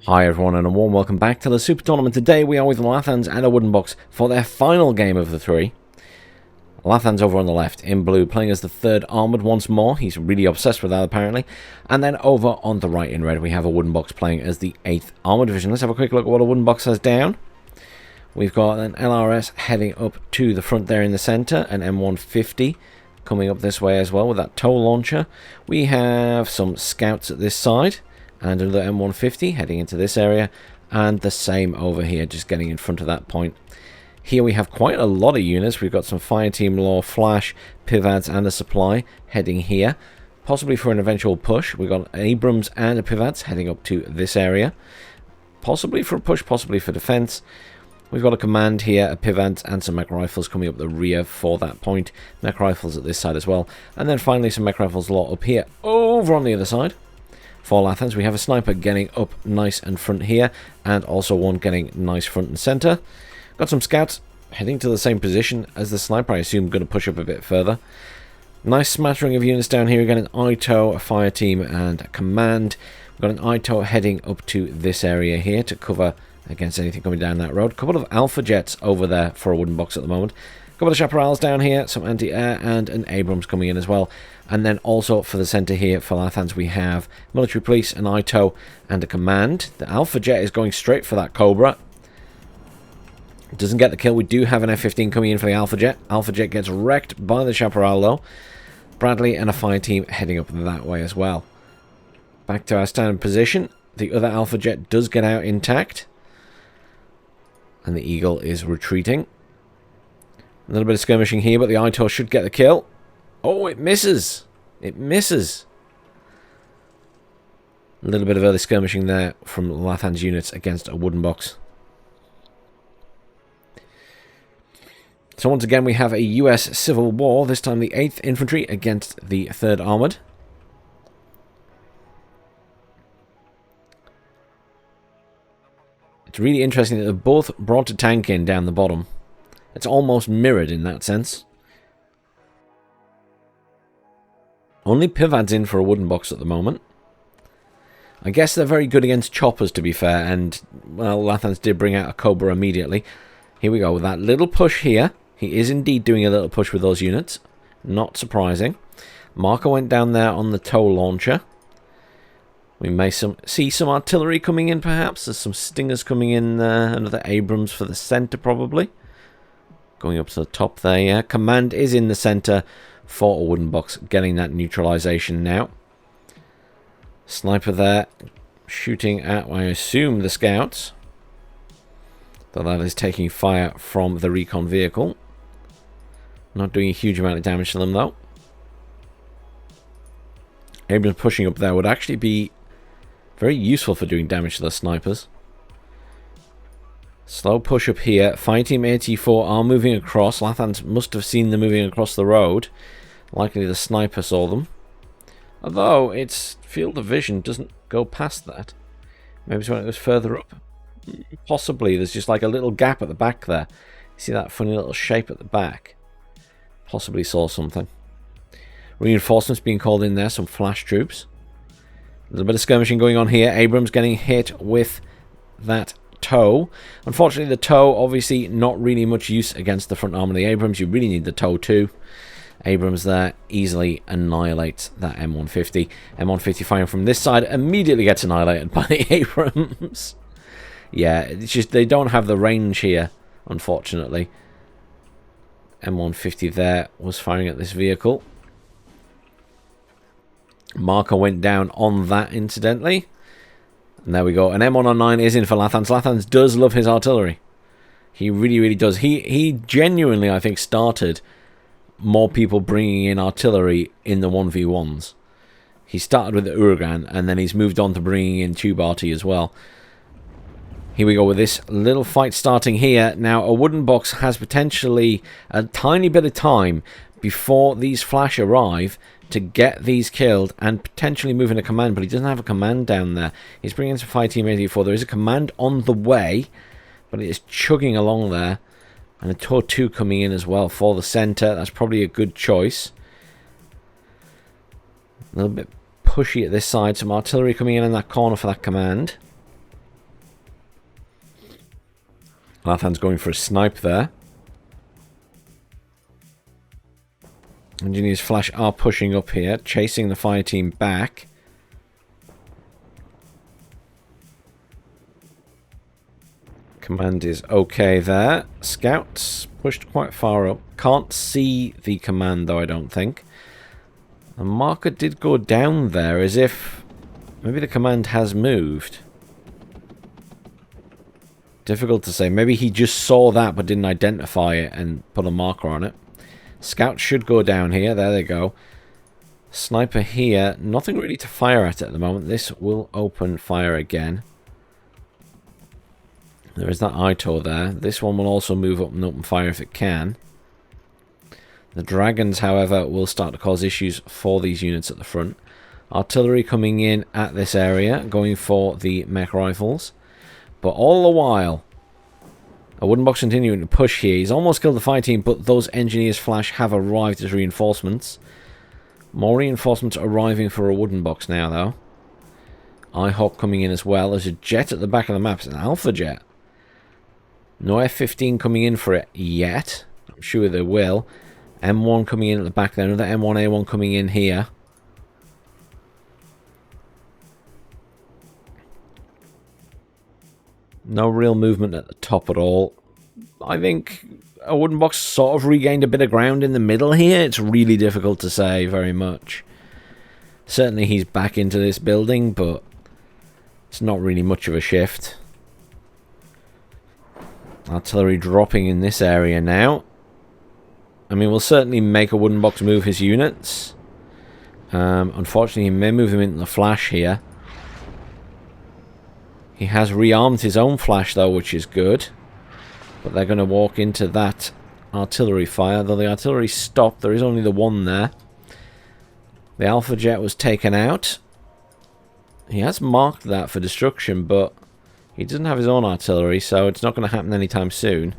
Hi everyone and a warm welcome back to the Super Tournament. Today we are with Lathans and Awoodenbox for their final game of the three. Lathans over on the left in blue, playing as the third armoured once more. He's really obsessed with that apparently. And then over on the right in red we have Awoodenbox playing as the 8th armoured division. Let's have a quick look at what Awoodenbox has down. We've got an LRS heading up to the front there in the centre, an M150 coming up this way as well with that tow launcher. We have some scouts at this side. And another M150 heading into this area, and the same over here, just getting in front of that point. Here we have quite a lot of units. We've got some Fireteam Law, Flash, Pivads, and a Supply heading here, possibly for an eventual push. We've got Abrams and a Pivads heading up to this area, possibly for a push, possibly for defense. We've got a command here, a Pivads, and some mech rifles coming up the rear for that point. Mech rifles at this side as well, and then finally some mech rifles law up here, over on the other side. For Lathans, we have a sniper getting up nice and front here, and also one getting nice front and center. Got some scouts heading to the same position as the sniper, I assume going to push up a bit further. Nice smattering of units down here. Again, an ITO, a fire team, and a command. We've got an ITO heading up to this area here to cover against anything coming down that road. A couple of Alpha Jets over there for Awoodenbox at the moment. A couple of Chaparrals down here, some anti-air, and an Abrams coming in as well. And then also for the centre here for Lathans, we have military police, an ITO, and a command. The Alpha Jet is going straight for that Cobra. Doesn't get the kill. We do have an F-15 coming in for the Alpha Jet. Alpha Jet gets wrecked by the Chaparral though. Bradley and a fire team heading up that way as well. Back to our standard position. The other Alpha Jet does get out intact. And the Eagle is retreating. A little bit of skirmishing here, but the ITO should get the kill. Oh, it misses. It misses. A little bit of early skirmishing there from Lathans units against Awoodenbox. So once again, we have a US Civil War. This time the 8th Infantry against the 3rd Armoured. It's really interesting that they've both brought a tank in down the bottom. It's almost mirrored in that sense. Only Pivad's in for Awoodenbox at the moment. I guess they're very good against choppers, to be fair, and, well, Lathans did bring out a Cobra immediately. Here we go with that little push here. He is indeed doing a little push with those units. Not surprising. Marker went down there on the tow launcher. We may see some artillery coming in, perhaps. There's some Stingers coming in there. Another Abrams for the centre, probably. Going up to the top there, yeah. Command is in the centre for Awoodenbox, getting that neutralisation now. Sniper there, shooting at, I assume, the scouts. Though that is taking fire from the recon vehicle. Not doing a huge amount of damage to them, though. Abrams pushing up there would actually be very useful for doing damage to the snipers. Slow push up here. Fireteam AT4 are moving across. Lathans must have seen them moving across the road. Likely the sniper saw them. Although its field of vision doesn't go past that. Maybe it's when it goes further up. Possibly. There's just like a little gap at the back there. You see that funny little shape at the back? Possibly saw something. Reinforcements being called in there. Some flash troops. A little bit of skirmishing going on here. Abrams getting hit with that tow. Unfortunately, the tow obviously not really much use against the front arm of the Abrams. You really need the tow too. Abrams there easily annihilates that M150. M150 firing from this side immediately gets annihilated by the Abrams. Yeah, it's just they don't have the range here, unfortunately. M150 there was firing at this vehicle. Marker went down on that, incidentally. And there we go. An M109 is in for Lathans. Lathans does love his artillery. He really, really does. He genuinely, I think, started more people bringing in artillery in the 1v1s. He started with the Uragan, and then he's moved on to bringing in Tube Arty as well. Here we go with this little fight starting here. Now, Awoodenbox has potentially a tiny bit of time before these flash arrive to get these killed and potentially move in a command, but he doesn't have a command down there. He's bringing in some Fireteam 84. There is a command on the way, but it is chugging along there. And a Tor 2 coming in as well for the centre. That's probably a good choice. A little bit pushy at this side. Some artillery coming in that corner for that command. Lathans going for a snipe there. Engineers Flash are pushing up here, chasing the fire team back. Command is okay there. Scouts pushed quite far up. Can't see the command though, I don't think. The marker did go down there as if maybe the command has moved. Difficult to say. Maybe he just saw that but didn't identify it and put a marker on it. Scouts should go down here. There they go. Sniper here. Nothing really to fire at the moment. This will open fire again. There is that ITO there. This one will also move up and open fire if it can. The dragons, however, will start to cause issues for these units at the front. Artillery coming in at this area, going for the mech rifles. But all the while, Awoodenbox continuing to push here. He's almost killed the fire team, but those engineers Flash have arrived as reinforcements. More reinforcements arriving for Awoodenbox now, though. IHawk coming in as well. There's a jet at the back of the map. It's an Alpha jet. No F-15 coming in for it yet. I'm sure they will. M1 coming in at the back there. Another M1A1 coming in here. No real movement at the top at all. I think Awoodenbox sort of regained a bit of ground in the middle here. It's really difficult to say very much. Certainly he's back into this building, but it's not really much of a shift. Artillery dropping in this area now. I mean, we'll certainly make Awoodenbox move his units. Unfortunately, he may move them into the Flash here. He has rearmed his own Flash, though, which is good. But they're going to walk into that artillery fire. Though the artillery stopped, there is only the one there. The Alpha jet was taken out. He has marked that for destruction, but he doesn't have his own artillery, so it's not going to happen anytime soon.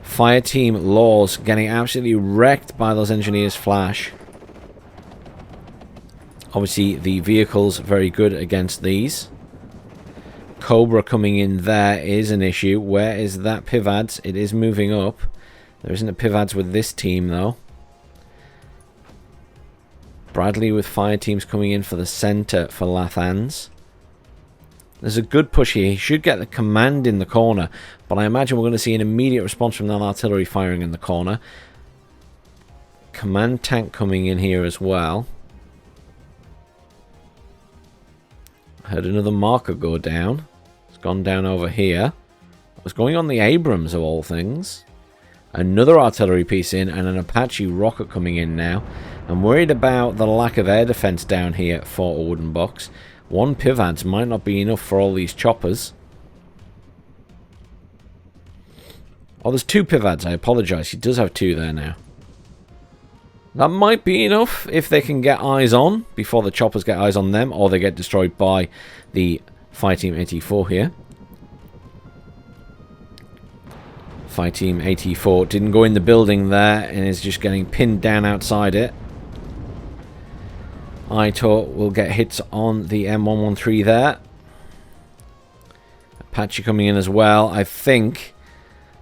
Fire team Laws getting absolutely wrecked by those engineers Flash. Obviously, the vehicles very good against these. Cobra coming in there is an issue. Where is that Pivads? It is moving up. There isn't a Pivads with this team, though. Bradley with fire teams coming in for the center for Lathans. There's a good push here. He should get the command in the corner, but I imagine we're going to see an immediate response from that artillery firing in the corner. Command tank coming in here as well. I heard another marker go down. It's gone down over here. It was going on the Abrams of all things. Another artillery piece in and an Apache rocket coming in now. I'm worried about the lack of air defense down here for Awoodenbox. One Pivads might not be enough for all these choppers. Oh, there's two Pivads. I apologize. He does have two there now. That might be enough if they can get eyes on before the choppers get eyes on them, or they get destroyed by the Fire Team 84 here. Fire Team 84 didn't go in the building there and is just getting pinned down outside it. ITO will get hits on the M113 there. Apache coming in as well. I think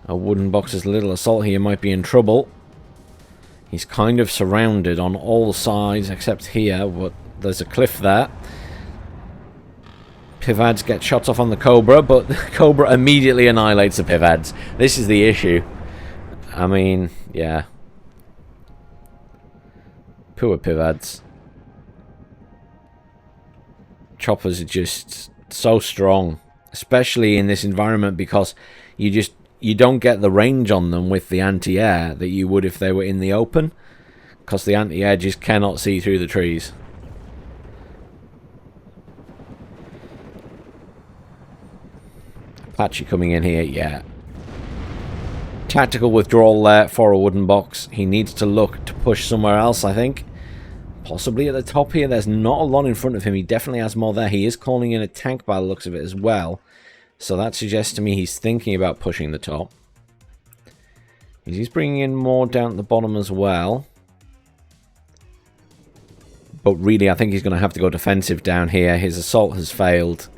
Awoodenbox's little assault here might be in trouble. He's kind of surrounded on all sides except here, but there's a cliff there. Pivads get shots off on the Cobra, but the Cobra immediately annihilates the Pivads. This is the issue. I mean, yeah. Poor Pivads. Choppers are just so strong, especially in this environment, because you don't get the range on them with the anti-air that you would if they were in the open, because the anti-air just cannot see through the trees. Apache coming in here, yeah. Tactical withdrawal there for Awoodenbox. He needs to look to push somewhere else, I think. Possibly at the top here. There's not a lot in front of him. He definitely has more there. He is calling in a tank by the looks of it as well. So that suggests to me he's thinking about pushing the top. He's bringing in more down at the bottom as well. But really, I think he's going to have to go defensive down here. His assault has failed.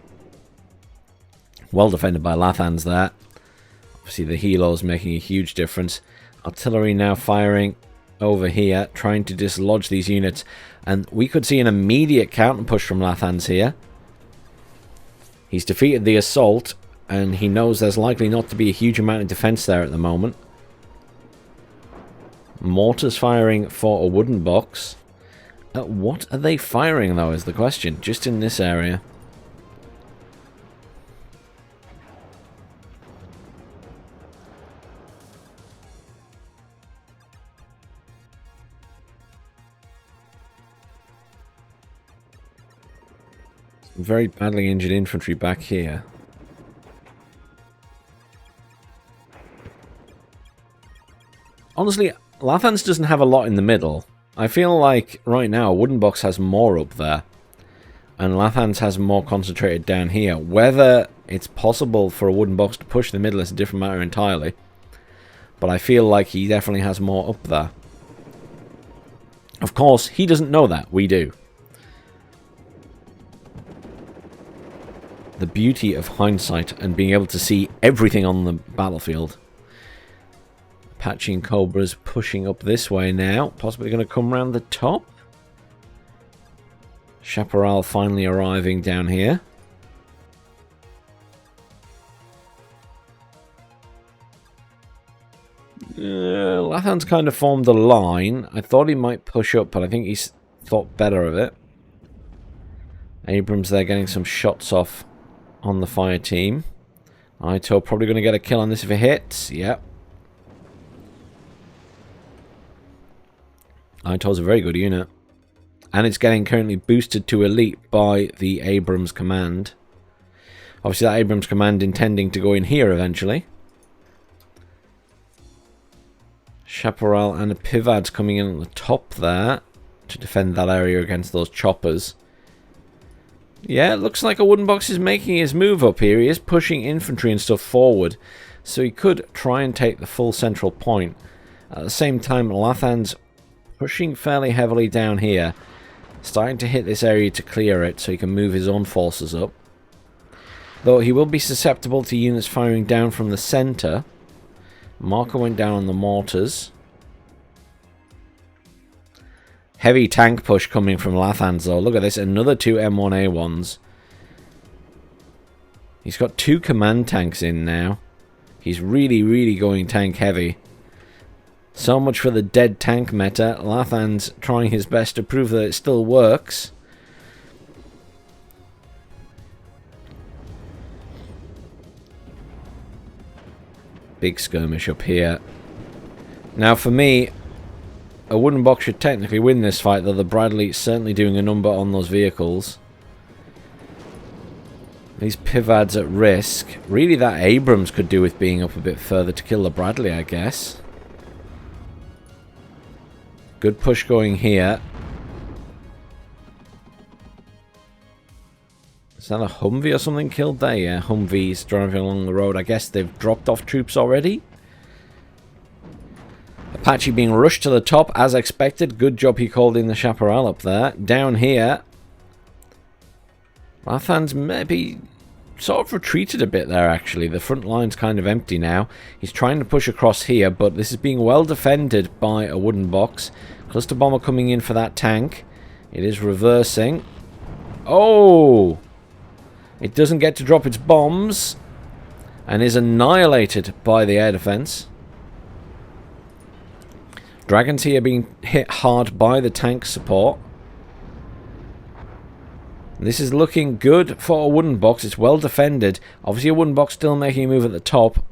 Well defended by Lathans there. Obviously the helos making a huge difference. Artillery now firing over here, trying to dislodge these units. And we could see an immediate counter push from Lathans here. He's defeated the assault, and he knows there's likely not to be a huge amount of defense there at the moment. Mortars firing for Awoodenbox. What are they firing, though, is the question. Just in this area. Very badly injured infantry back here. Honestly, Lathans doesn't have a lot in the middle. I feel like right now Awoodenbox has more up there. And Lathans has more concentrated down here. Whether it's possible for Awoodenbox to push the middle is a different matter entirely. But I feel like he definitely has more up there. Of course, he doesn't know that. We do. The beauty of hindsight and being able to see everything on the battlefield. Apache and Cobra's pushing up this way now. Possibly going to come around the top. Chaparral finally arriving down here. Lathans kind of formed a line. I thought he might push up, but I think he's thought better of it. Abrams there getting some shots off on the fire team. Ito probably going to get a kill on this if it hits. Yep. Ito's a very good unit. And it's getting currently boosted to elite by the Abrams command. Obviously that Abrams command intending to go in here eventually. Chaparral and a Pivad's coming in at the top there to defend that area against those choppers. Yeah, it looks like Awoodenbox is making his move up here. He is pushing infantry and stuff forward. So he could try and take the full central point. At the same time, Lathans pushing fairly heavily down here. Starting to hit this area to clear it so he can move his own forces up. Though he will be susceptible to units firing down from the centre. Marker went down on the mortars. Heavy tank push coming from Lathans though. Look at this, another two M1A1s. He's got two command tanks in now. He's really going tank heavy. So much for the dead tank meta. Lathans trying his best to prove that it still works. Big skirmish up here. Now for me, Awoodenbox should technically win this fight, though the Bradley's certainly doing a number on those vehicles. These Pivads at risk. Really that Abrams could do with being up a bit further to kill the Bradley, I guess. Good push going here. Is that a Humvee or something killed there? Yeah, Humvees driving along the road. I guess they've dropped off troops already. Apache being rushed to the top as expected. Good job he called in the Chaparral up there. Down here, Lathans maybe sort of retreated a bit there actually. The front line's kind of empty now. He's trying to push across here, but this is being well defended by Awoodenbox. Cluster bomber coming in for that tank. It is reversing. Oh! It doesn't get to drop its bombs and is annihilated by the air defense. Dragons here being hit hard by the tank support. This is looking good for Awoodenbox. It's well defended. Obviously Awoodenbox still making a move at the top.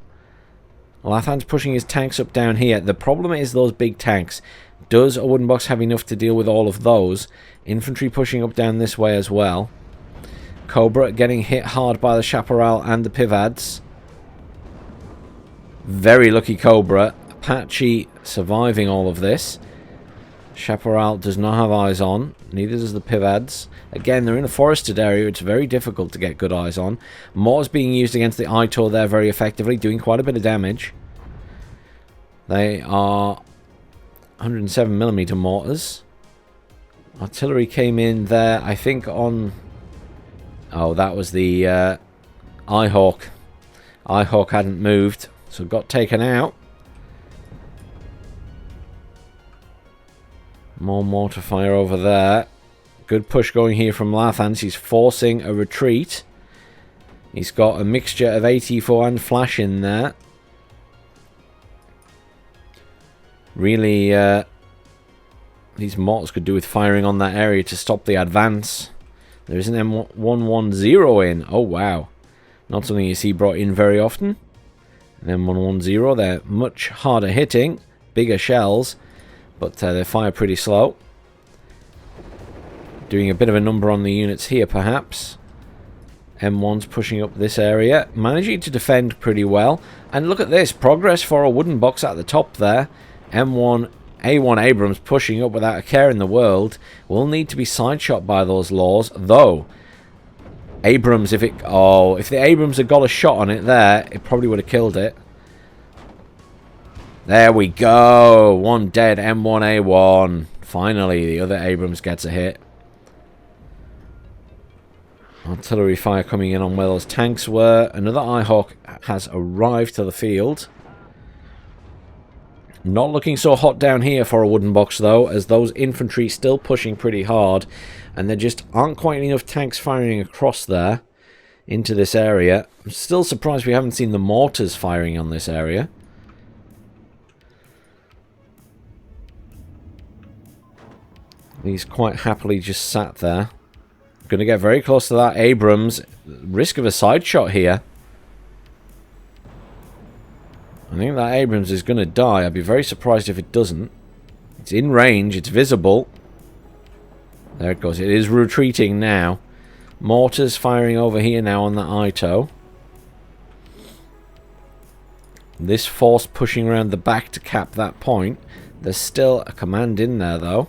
Lathans pushing his tanks up down here. The problem is those big tanks. Does Awoodenbox have enough to deal with all of those? Infantry pushing up down this way as well. Cobra getting hit hard by the Chaparral and the Pivads. Very lucky Cobra. Apache surviving all of this. Chaparral does not have eyes on. Neither does the Pivads. Again, they're in a forested area. It's very difficult to get good eyes on. Mortars being used against the Ito there very effectively, doing quite a bit of damage. They are 107mm mortars. Artillery came in there, I think, on... Oh, that was the iHawk. iHawk hadn't moved, So got taken out. More mortar fire over there. Good push going here from Lathans. He's forcing a retreat. He's got a mixture of AT4 and flash in there. Really, these mortars could do with firing on that area to stop the advance. There's an M110 in. Oh, wow. Not something you see brought in very often. An M110, they're much harder hitting. Bigger shells, but they fire pretty slow. Doing a bit of a number on the units here, perhaps. M1's pushing up this area. Managing to defend pretty well. And look at this. Progress for Awoodenbox at the top there. A1 Abrams pushing up without a care in the world. Will need to be side-shot by those laws, though. Abrams, if the Abrams had got a shot on it there, it probably would have killed it. There we go. One dead M1A1. Finally, the other Abrams gets a hit. Artillery fire coming in on where those tanks were. Another I-Hawk has arrived to the field. Not looking so hot down here for Awoodenbox, though, as those infantry still pushing pretty hard. And there just aren't quite enough tanks firing across there into this area. I'm still surprised we haven't seen the mortars firing on this area. These quite happily just sat there. Going to get very close to that Abrams. Risk of a side shot here. I think that Abrams is going to die. I'd be very surprised if it doesn't. It's in range. It's visible. There it goes. It is retreating now. Mortars firing over here now on the ITO. This force pushing around the back to cap that point. There's still a command in there, though.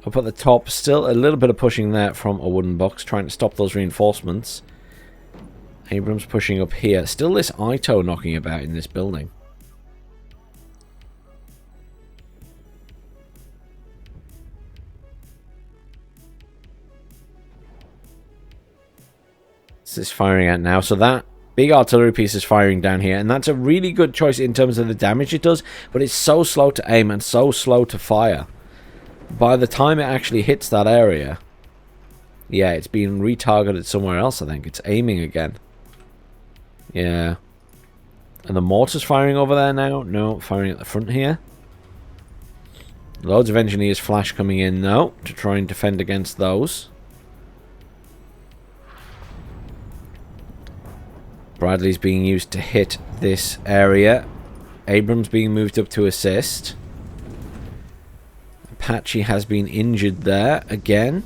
Up at the top, still a little bit of pushing there from Awoodenbox, trying to stop those reinforcements. Abrams pushing up here. Still this ITO knocking about in this building. This is firing out now. So that big artillery piece is firing down here. And that's a really good choice in terms of the damage it does. But it's so slow to aim and so slow to fire. By the time it actually hits that area, yeah, it's being retargeted somewhere else, I think. It's aiming again. Yeah. And the mortar's firing over there now? No, firing at the front here. Loads of engineers flash coming in now to try and defend against those. Bradley's being used to hit this area. Abrams being moved up to assist. Apache has been injured there again.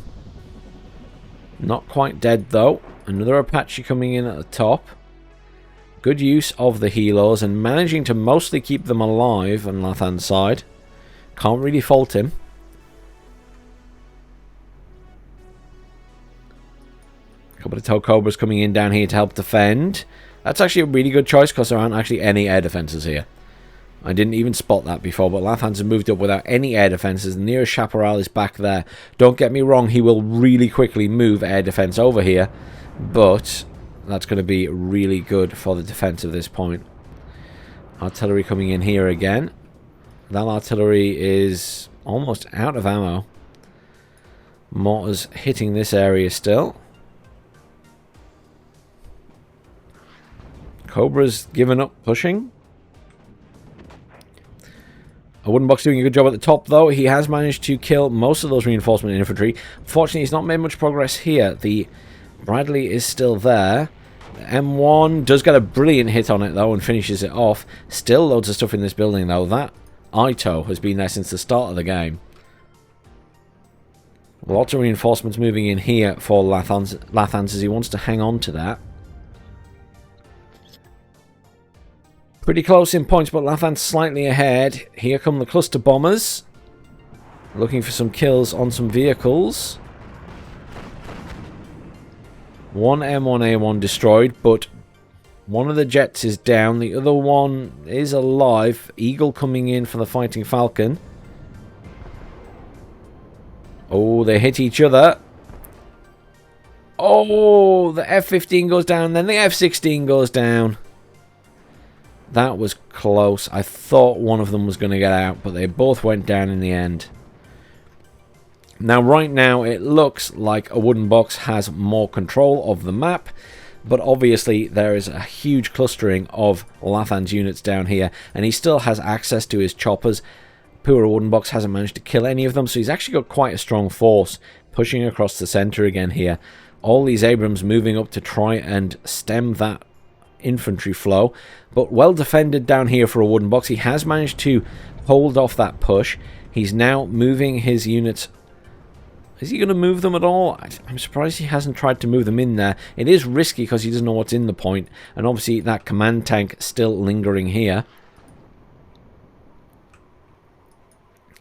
Not quite dead though. Another Apache coming in at the top. Good use of the helos and managing to mostly keep them alive on Lathan's side. Can't really fault him. A couple of tow cobras coming in down here to help defend. That's actually a really good choice because there aren't actually any air defenses here. I didn't even spot that before, but Lathans has moved up without any air defenses. The nearest chaparral is back there. Don't get me wrong, he will really quickly move air defense over here, but that's going to be really good for the defense of this point. Artillery coming in here again. That artillery is almost out of ammo. Mortars hitting this area still. Cobra's given up pushing. Awoodenbox doing a good job at the top, though. He has managed to kill most of those reinforcement infantry. Fortunately, he's not made much progress here. The Bradley is still there. The M1 does get a brilliant hit on it, though, and finishes it off. Still loads of stuff in this building, though. That ITO has been there since the start of the game. Lots of reinforcements moving in here for Lathans as he wants to hang on to that. Pretty close in points, but Lathans slightly ahead. Here come the cluster bombers. Looking for some kills on some vehicles. One M1A1 destroyed, but one of the jets is down. The other one is alive. Eagle coming in for the Fighting Falcon. Oh, they hit each other. Oh, the F-15 goes down, then the F-16 goes down. That was close. I thought one of them was going to get out, but they both went down in the end. Now, right now, it looks like Awoodenbox has more control of the map, but obviously there is a huge clustering of Lathans units down here, and he still has access to his choppers. Poor Awoodenbox hasn't managed to kill any of them, so he's actually got quite a strong force pushing across the center again here. All these Abrams moving up to try and stem that infantry flow, but well defended down here for Awoodenbox. He has managed to hold off that push. He's now moving his units. Is he going to move them at all? I'm surprised he hasn't tried to move them in there. It is risky because he doesn't know what's in the point, and obviously that command tank still lingering here.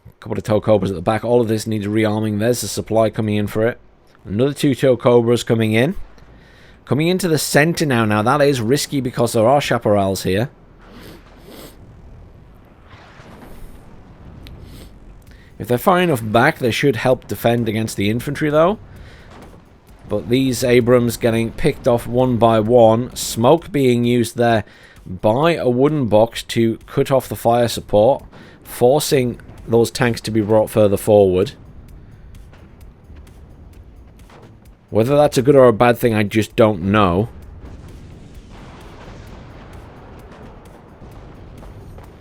A couple of tow cobras at the back. All of this needs rearming. There's the supply coming in for it. Another 2 tow cobras coming in. Coming into the center now. Now that is risky because there are chaparrals here. If they're far enough back, they should help defend against the infantry, though. But these Abrams getting picked off one by one. Smoke being used there by Awoodenbox to cut off the fire support, forcing those tanks to be brought further forward. Whether that's a good or a bad thing, I just don't know.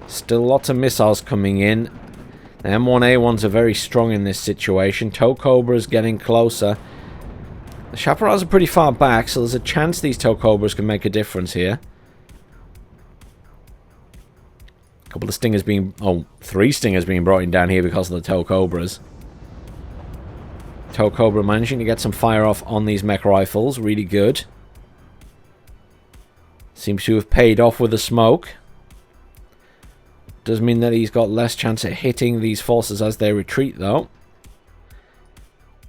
Still lots of missiles coming in. The M1A1s are very strong in this situation. Tow Cobras getting closer. The chaparrals are pretty far back, so there's a chance these Tow Cobras can make a difference here. A couple of stingers being... oh, 3 stingers being brought in down here because of the Tow Cobras. Tow Cobra managing to get some fire off on these mech rifles. Really good. Seems to have paid off with the smoke. Does mean that he's got less chance at hitting these forces as they retreat, though.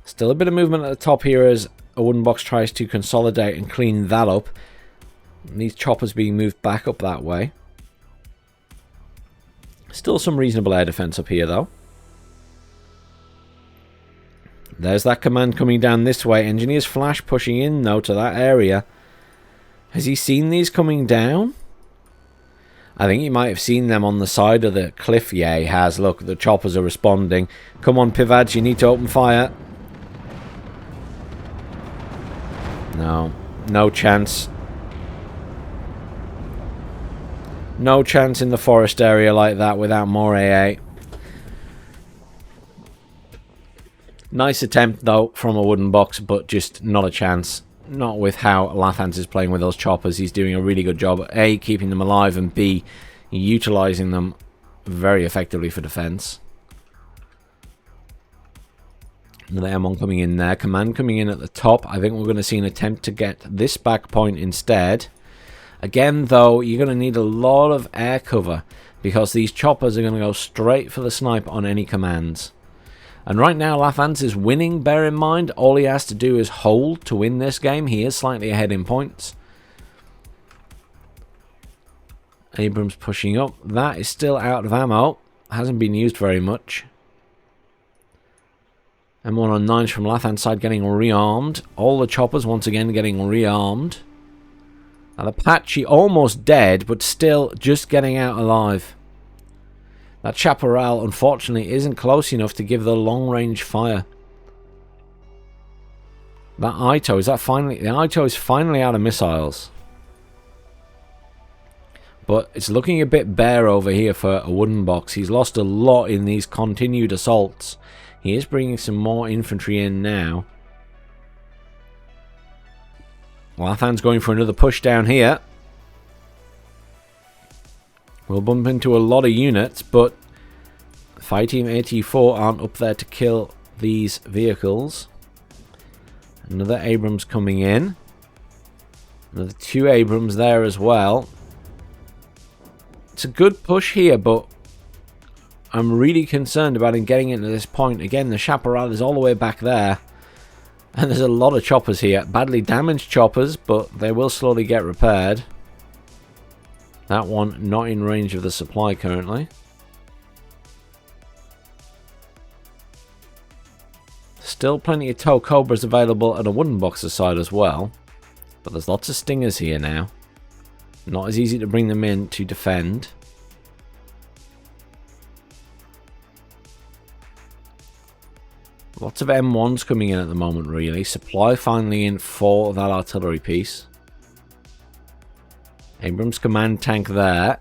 Still a bit of movement at the top here as Awoodenbox tries to consolidate and clean that up. And these choppers being moved back up that way. Still some reasonable air defense up here, though. There's that command coming down this way. Engineer's flash pushing in, though, to that area. Has he seen these coming down? I think he might have seen them on the side of the cliff. Yeah, he has. Look, the choppers are responding. Come on, Pivads, you need to open fire. No. No chance. No chance in the forest area like that without more AA. Nice attempt, though, from Awoodenbox, but just not a chance. Not with how Lathans is playing with those choppers. He's doing a really good job. A, keeping them alive, and B, utilising them very effectively for defence. Another M1 coming in there. Command coming in at the top. I think we're going to see an attempt to get this back point instead. Again, though, you're going to need a lot of air cover because these choppers are going to go straight for the snipe on any commands. And right now, Lathans is winning, bear in mind. All he has to do is hold to win this game. He is slightly ahead in points. Abrams pushing up. That is still out of ammo. Hasn't been used very much. M1 on 9s from Lathan's side getting rearmed. All the choppers once again getting rearmed. Now the Apache almost dead, but still just getting out alive. That chaparral, unfortunately, isn't close enough to give the long-range fire. That Ito, is that finally... the Ito is finally out of missiles. But it's looking a bit bare over here for Awoodenbox. He's lost a lot in these continued assaults. He is bringing some more infantry in now. Lathan's going for another push down here. We'll bump into a lot of units, but Fire Team 84 aren't up there to kill these vehicles. Another Abrams coming in. Another 2 Abrams there as well. It's a good push here, but I'm really concerned about him getting into this point. Again, the chaparral is all the way back there. And there's a lot of choppers here. Badly damaged choppers, but they will slowly get repaired. That one not in range of the supply currently. Still plenty of tow cobras available at Awoodenbox's side as well. But there's lots of stingers here now. Not as easy to bring them in to defend. Lots of M1s coming in at the moment, really. Supply finally in for that artillery piece. Abrams command tank there.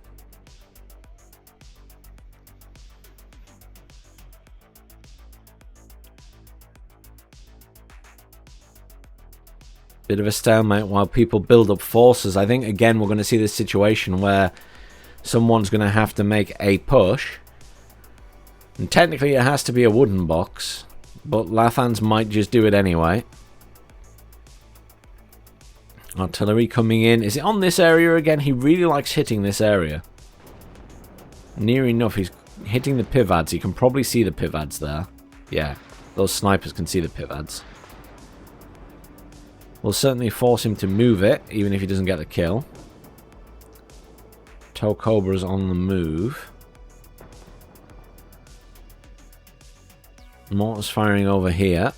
Bit of a stalemate while people build up forces. I think, again, we're going to see this situation where someone's going to have to make a push. And technically it has to be a wooden box, but Lathans might just do it anyway. Artillery coming in. Is it on this area again? He really likes hitting this area. Near enough. He's hitting the pivads. You can probably see the pivads there. Yeah, those snipers can see the pivads. We'll certainly force him to move it, even if he doesn't get the kill. Tow Cobra's on the move. Mortars firing over here.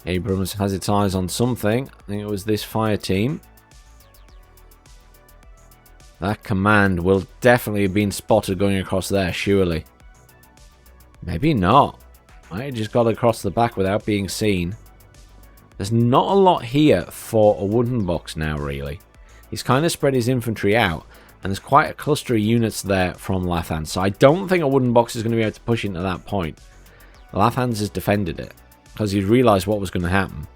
Abrams has its eyes on something. I think it was this fire team. That command will definitely have been spotted going across there, surely. Maybe not. I just got across the back without being seen. There's not a lot here for a wooden box now, really. He's kind of spread his infantry out, and there's quite a cluster of units there from Lathans. So I don't think a wooden box is going to be able to push into that point. Lathans has defended it, because he's realised what was going to happen.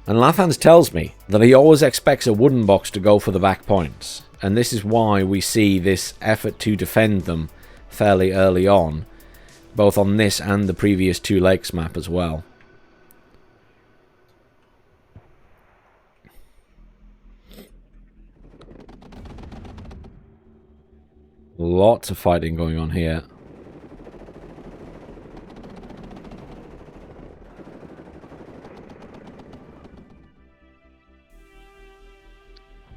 And Lathans tells me that he always expects a wooden box to go for the back points. And this is why we see this effort to defend them fairly early on, both on this and the previous Two Lakes map as well. Lots of fighting going on here.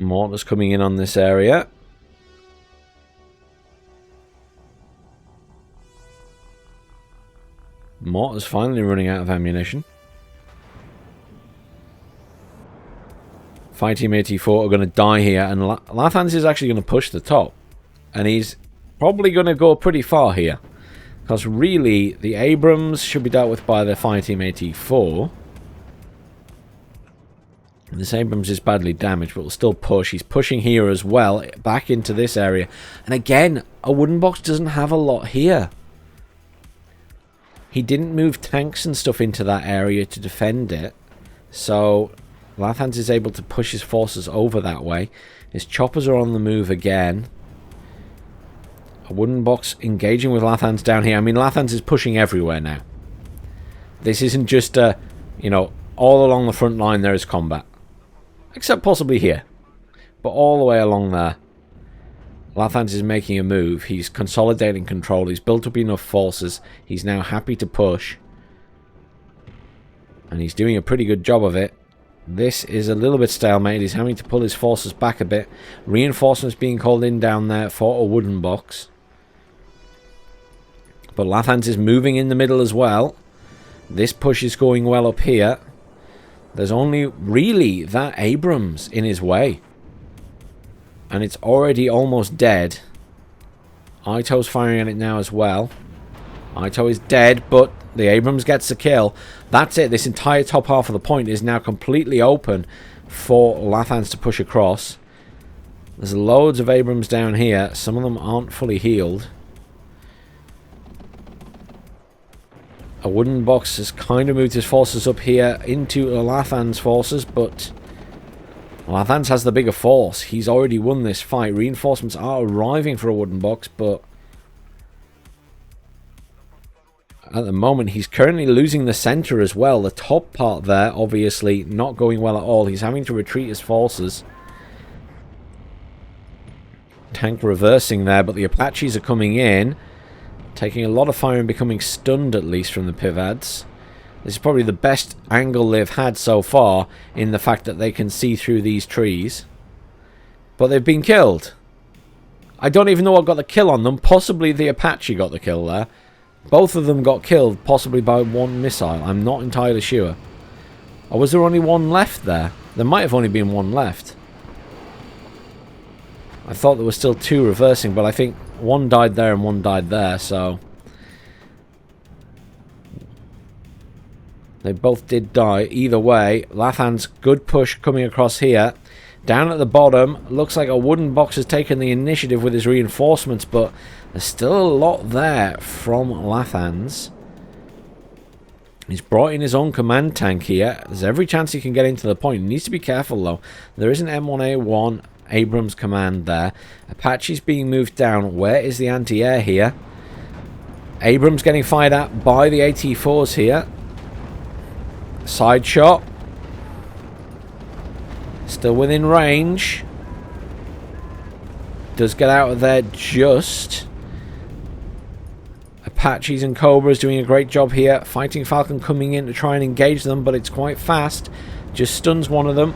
Mortars coming in on this area. Mortars finally running out of ammunition. Fight Team 84 are going to die here, and Lathans is actually going to push the top. And he's probably going to go pretty far here. Because really, the Abrams should be dealt with by the Fire Team 84. This Abrams is badly damaged, but will still push. He's pushing here as well, back into this area. And again, a wooden box doesn't have a lot here. He didn't move tanks and stuff into that area to defend it. So, Lathans is able to push his forces over that way. His choppers are on the move again. A wooden box engaging with Lathans down here. I mean, Lathans is pushing everywhere now. This isn't just a, you know, all along the front line there is combat. Except possibly here. But all the way along there, Lathans is making a move. He's consolidating control. He's built up enough forces. He's now happy to push. And he's doing a pretty good job of it. This is a little bit stalemate. He's having to pull his forces back a bit. Reinforcements being called in down there for a wooden box. But Lathans is moving in the middle as well. This push is going well up here. There's only really that Abrams in his way. And it's already almost dead. Ito's firing at it now as well. Ito is dead, but the Abrams gets the kill. That's it. This entire top half of the point is now completely open for Lathans to push across. There's loads of Abrams down here. Some of them aren't fully healed. A wooden box has kind of moved his forces up here into Lathans' forces, but Lathans has the bigger force. He's already won this fight. Reinforcements are arriving for a wooden box, but at the moment he's currently losing the center as well. The top part there, obviously, not going well at all. He's having to retreat his forces. Tank reversing there, but the Apaches are coming in. Taking a lot of fire and becoming stunned, at least, from the Pivads. This is probably the best angle they've had so far, in the fact that they can see through these trees. But they've been killed. I don't even know what got the kill on them. Possibly the Apache got the kill there. Both of them got killed, possibly by one missile. I'm not entirely sure. Or was there only one left there? There might have only been one left. I thought there were still two reversing, but I think one died there and one died there, so... They both did die. Either way, Lathans, good push coming across here. Down at the bottom, looks like Awoodenbox has taken the initiative with his reinforcements, but there's still a lot there from Lathans. He's brought in his own command tank here. There's every chance he can get into the point. He needs to be careful, though. There is an M1A1 Abrams command there. Apache's being moved down. Where is the anti-air here? Abrams getting fired at by the AT4s here. Side shot. Still within range. Does get out of there just. Apaches and Cobras doing a great job here. Fighting Falcon coming in to try and engage them, but it's quite fast. Just stuns one of them.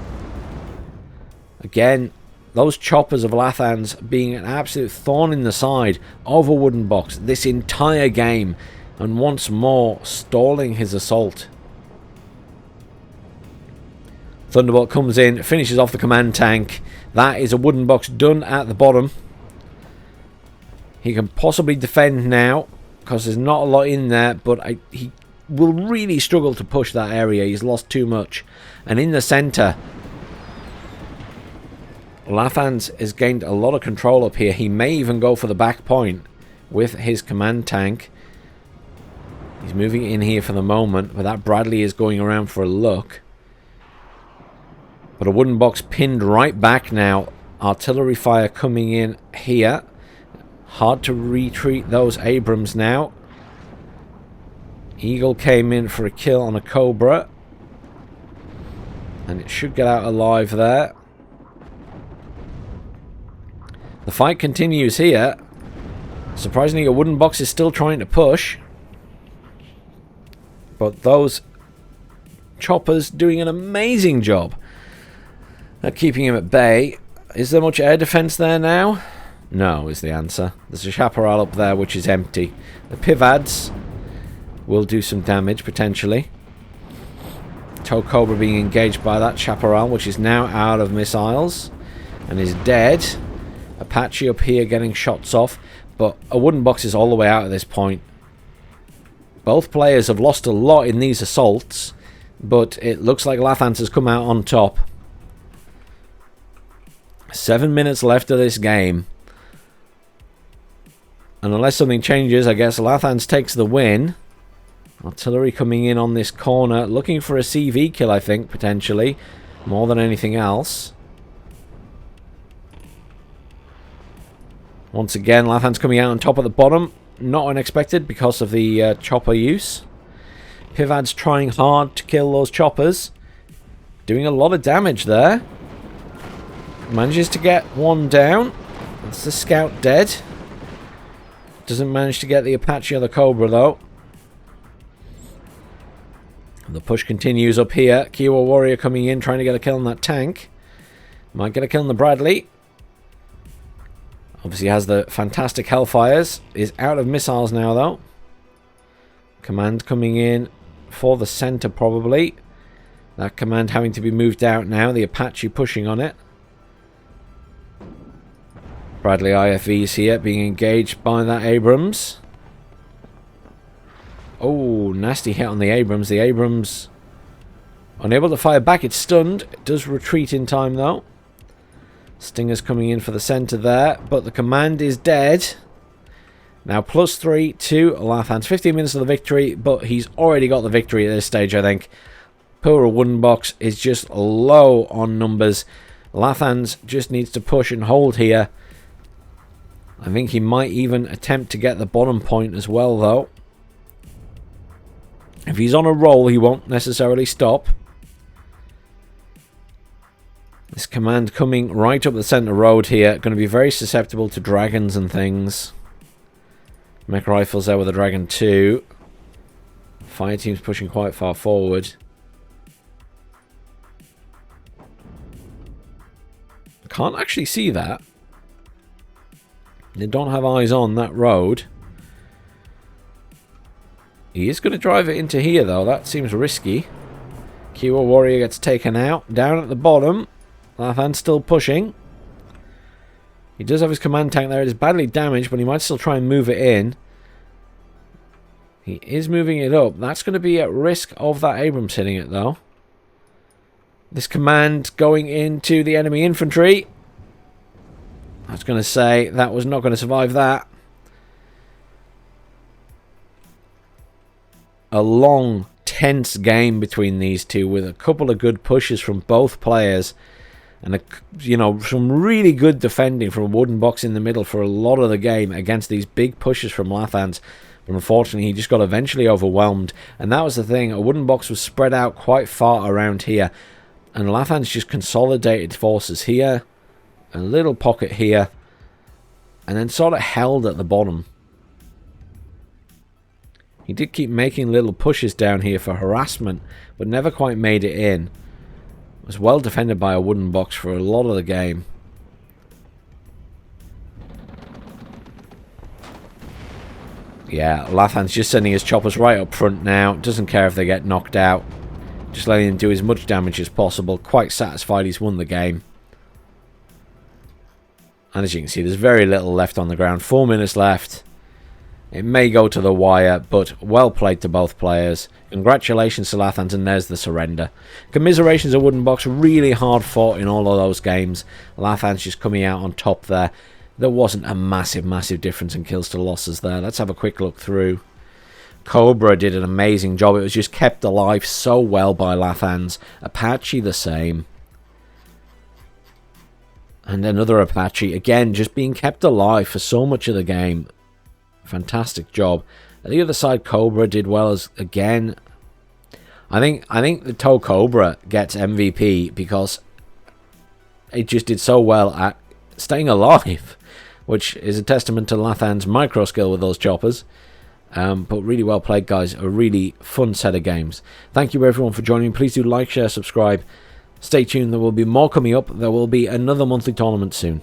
Again, those choppers of Lathans being an absolute thorn in the side of Awoodenbox this entire game. And once more, stalling his assault. Thunderbolt comes in, finishes off the command tank. That is Awoodenbox done at the bottom. He can possibly defend now, because there's not a lot in there, but he will really struggle to push that area. He's lost too much. And in the centre, Lathans has gained a lot of control up here. He may even go for the back point with his command tank. He's moving in here for the moment, but that Bradley is going around for a look. But Awoodenbox pinned right back now. Artillery fire coming in here. Hard to retreat those Abrams now. Eagle came in for a kill on a Cobra. And it should get out alive there. The fight continues here. Surprisingly, Awoodenbox is still trying to push. But those choppers doing an amazing job at keeping him at bay. Is there much air defense there now? No, is the answer. There's a chaparral up there which is empty. The Pivads will do some damage potentially. Tow Cobra being engaged by that chaparral, which is now out of missiles and is dead. Apache up here getting shots off, but Awoodenbox is all the way out at this point. Both players have lost a lot in these assaults, but it looks like Lathans has come out on top. 7 minutes left of this game. And unless something changes, I guess Lathans takes the win. Artillery coming in on this corner. Looking for a CV kill, I think, potentially. More than anything else. Once again, Lathans coming out on top at the bottom. Not unexpected because of the chopper use. Pivad's trying hard to kill those choppers. Doing a lot of damage there. Manages to get one down. That's the scout dead. Doesn't manage to get the Apache or the Cobra though. The push continues up here. Kiowa Warrior coming in, trying to get a kill on that tank. Might get a kill on the Bradley. Obviously has the fantastic Hellfires. Is out of missiles now though. Command coming in for the center probably. That command having to be moved out now. The Apache pushing on it. Bradley IFVs here being engaged by that Abrams. Oh, nasty hit on the Abrams. The Abrams unable to fire back. It's stunned. It does retreat in time though. Stinger's coming in for the center there, but the command is dead. Now +3 to Lathans. 15 minutes of the victory, but he's already got the victory at this stage, I think. Poor Awoodenbox is just low on numbers. Lathans just needs to push and hold here. I think he might even attempt to get the bottom point as well, though. If he's on a roll, he won't necessarily stop. This command coming right up the centre road here. Going to be very susceptible to dragons and things. Mech rifles there with a Dragon 2. Fire team's pushing quite far forward. I can't actually see that. They don't have eyes on that road. He is going to drive it into here, though. That seems risky. Keyboard Warrior gets taken out. Down at the bottom. Lathans still pushing. He does have his command tank there. It is badly damaged, but he might still try and move it in. He is moving it up. That's going to be at risk of that Abrams hitting it, though. This command going into the enemy infantry. I was going to say that was not going to survive that. A long, tense game between these two with a couple of good pushes from both players. And, some really good defending from Awoodenbox in the middle for a lot of the game against these big pushes from Lathans. But unfortunately, he just got eventually overwhelmed. And that was the thing. Awoodenbox was spread out quite far around here. And Lathans just consolidated forces here. A little pocket here. And then sort of held at the bottom. He did keep making little pushes down here for harassment. But never quite made it in. Was well defended by Awoodenbox for a lot of the game. Yeah, Lathans just sending his choppers right up front now. Doesn't care if they get knocked out. Just letting him do as much damage as possible. Quite satisfied he's won the game. And as you can see, there's very little left on the ground. 4 minutes left. It may go to the wire, but well played to both players. Congratulations to Lathans, and there's the surrender. Commiserations of Awoodenbox, really hard fought in all of those games. Lathans just coming out on top there. There wasn't a massive difference in kills to losses there. Let's have a quick look through. Cobra did an amazing job. It was just kept alive so well by Lathans. Apache the same. And another Apache, again, just being kept alive for so much of the game. Fantastic job. At the other side, Cobra did well as, again, I think the Toe Cobra gets MVP because it just did so well at staying alive, which is a testament to Lathans' micro skill with those choppers. But really well played, guys. A really fun set of games. Thank you everyone for joining. Please do like, share, subscribe. Stay tuned. There will be more coming up. There will be another monthly tournament soon.